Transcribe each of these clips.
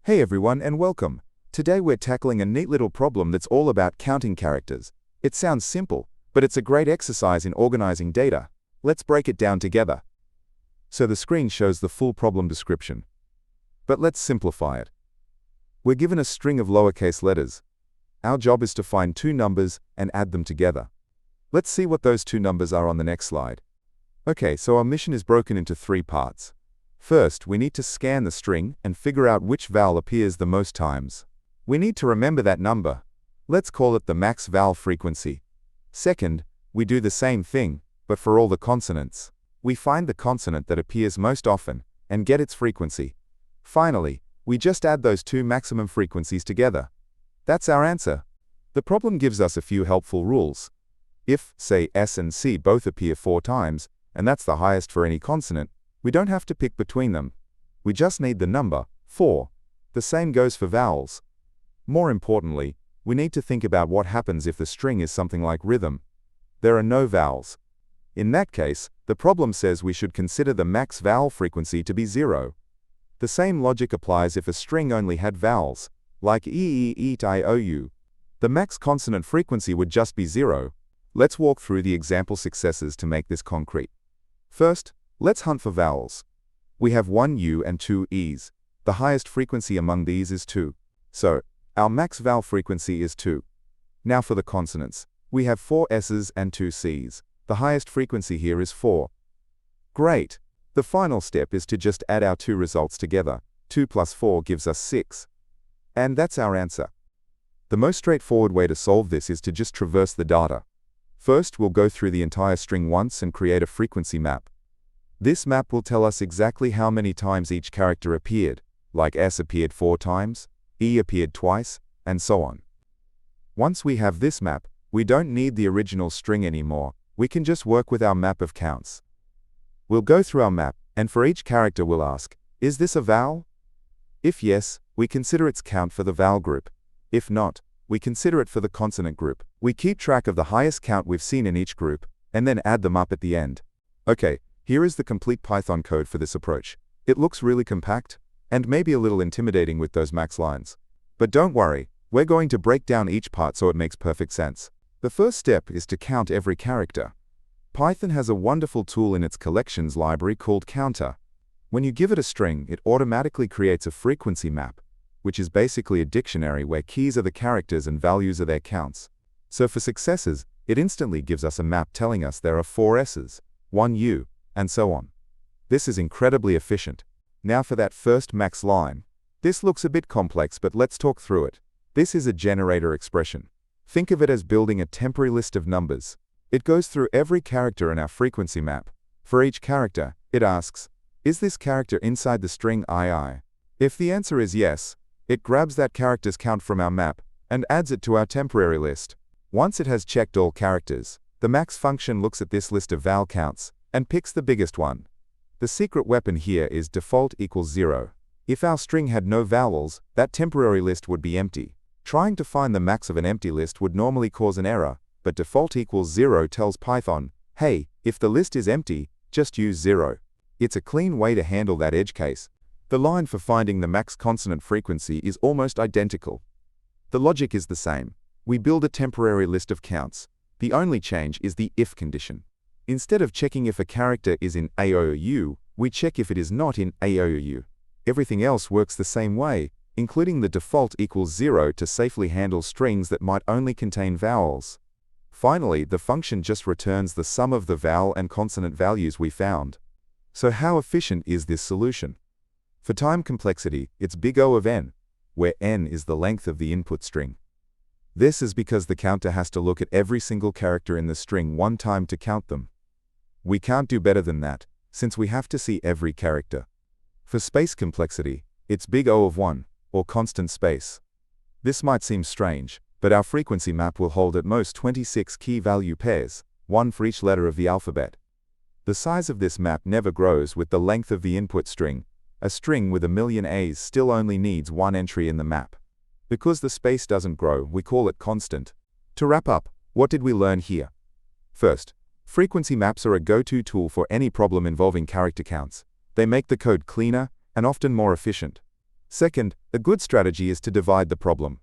Hey everyone and welcome. Today we're tackling a neat little problem that's all about counting characters. It sounds simple, but it's a great exercise in organizing data. Let's break it down together. So the screen shows the full problem description. But let's simplify it. We're given a string of lowercase letters. Our job is to find two numbers and add them together. Let's see what those two numbers are on the next slide. Okay, so our mission is broken into three parts. First, we need to scan the string and figure out which vowel appears the most times. We need to remember that number. Let's call it the max vowel frequency. Second, we do the same thing, but for all the consonants. We find the consonant that appears most often and get its frequency. Finally, we just add those two maximum frequencies together. That's our answer. The problem gives us a few helpful rules. If, say, S and C both appear 4 times, and that's the highest for any consonant, we don't have to pick between them. We just need the number, 4. The same goes for vowels. More importantly, we need to think about what happens if the string is something like rhythm. There are no vowels. In that case, the problem says we should consider the max vowel frequency to be 0. The same logic applies if a string only had vowels, like e, eat, I, o, u. The max consonant frequency would just be 0. Let's walk through the example successes to make this concrete. First, let's hunt for vowels. We have 1 U and 2 E's. The highest frequency among these is 2. So, our max vowel frequency is 2. Now for the consonants. We have 4 S's and 2 C's. The highest frequency here is 4. Great! The final step is to just add our two results together. 2 plus 4 gives us 6. And that's our answer. The most straightforward way to solve this is to just traverse the data. First, we'll go through the entire string once and create a frequency map. This map will tell us exactly how many times each character appeared, like S appeared 4 times, E appeared twice, and so on. Once we have this map, we don't need the original string anymore. We can just work with our map of counts. We'll go through our map, and for each character we'll ask, is this a vowel? If yes, we consider its count for the vowel group. If not, we consider it for the consonant group. We keep track of the highest count we've seen in each group, and then add them up at the end. Okay. Here is the complete Python code for this approach. It looks really compact, and maybe a little intimidating with those max lines. But don't worry, we're going to break down each part so it makes perfect sense. The first step is to count every character. Python has a wonderful tool in its collections library called counter. When you give it a string, it automatically creates a frequency map, which is basically a dictionary where keys are the characters and values are their counts. So for successes, it instantly gives us a map telling us there are 4 S's, 1 U, and so on. This is incredibly efficient. Now for that first max line. This looks a bit complex, but let's talk through it. This is a generator expression. Think of it as building a temporary list of numbers. It goes through every character in our frequency map. For each character, it asks, is this character inside the string II? If the answer is yes, it grabs that character's count from our map and adds it to our temporary list. Once it has checked all characters, the max function looks at this list of vowel counts and picks the biggest one. The secret weapon here is default equals 0. If our string had no vowels, that temporary list would be empty. Trying to find the max of an empty list would normally cause an error, but default equals 0 tells Python, hey, if the list is empty, just use 0. It's a clean way to handle that edge case. The line for finding the max consonant frequency is almost identical. The logic is the same. We build a temporary list of counts. The only change is the if condition. Instead of checking if a character is in A or U, we check if it is not in A or U. Everything else works the same way, including the default equals 0 to safely handle strings that might only contain vowels. Finally, the function just returns the sum of the vowel and consonant values we found. So how efficient is this solution? For time complexity, it's big O of n, where n is the length of the input string. This is because the counter has to look at every single character in the string one time to count them. We can't do better than that, since we have to see every character. For space complexity, it's big O of 1, or constant space. This might seem strange, but our frequency map will hold at most 26 key value pairs, 1 for each letter of the alphabet. The size of this map never grows with the length of the input string. A string with 1,000,000 A's still only needs 1 entry in the map. Because the space doesn't grow, we call it constant. To wrap up, what did we learn here? First, frequency maps are a go-to tool for any problem involving character counts. They make the code cleaner and often more efficient. Second, a good strategy is to divide the problem.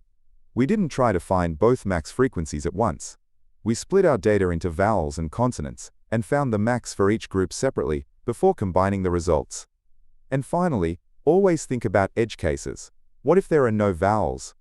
We didn't try to find both max frequencies at once. We split our data into vowels and consonants, and found the max for each group separately before combining the results. And finally, always think about edge cases. What if there are no vowels?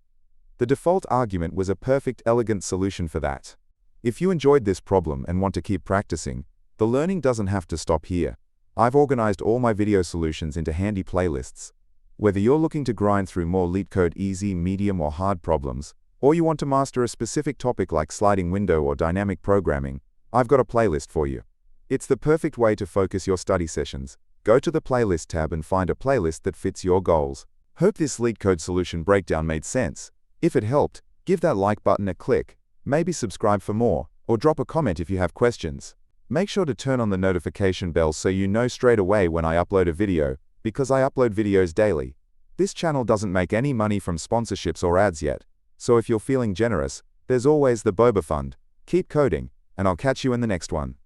The default argument was a perfect, elegant solution for that. If you enjoyed this problem and want to keep practicing, the learning doesn't have to stop here. I've organized all my video solutions into handy playlists. Whether you're looking to grind through more Leetcode easy, medium, or hard problems, or you want to master a specific topic like sliding window or dynamic programming, I've got a playlist for you. It's the perfect way to focus your study sessions. Go to the Playlist tab and find a playlist that fits your goals. Hope this Leetcode solution breakdown made sense. If it helped, give that like button a click, maybe subscribe for more, or drop a comment if you have questions. Make sure to turn on the notification bell so you know straight away when I upload a video, because I upload videos daily. This channel doesn't make any money from sponsorships or ads yet, so if you're feeling generous, there's always the Boba Fund. Keep coding, and I'll catch you in the next one.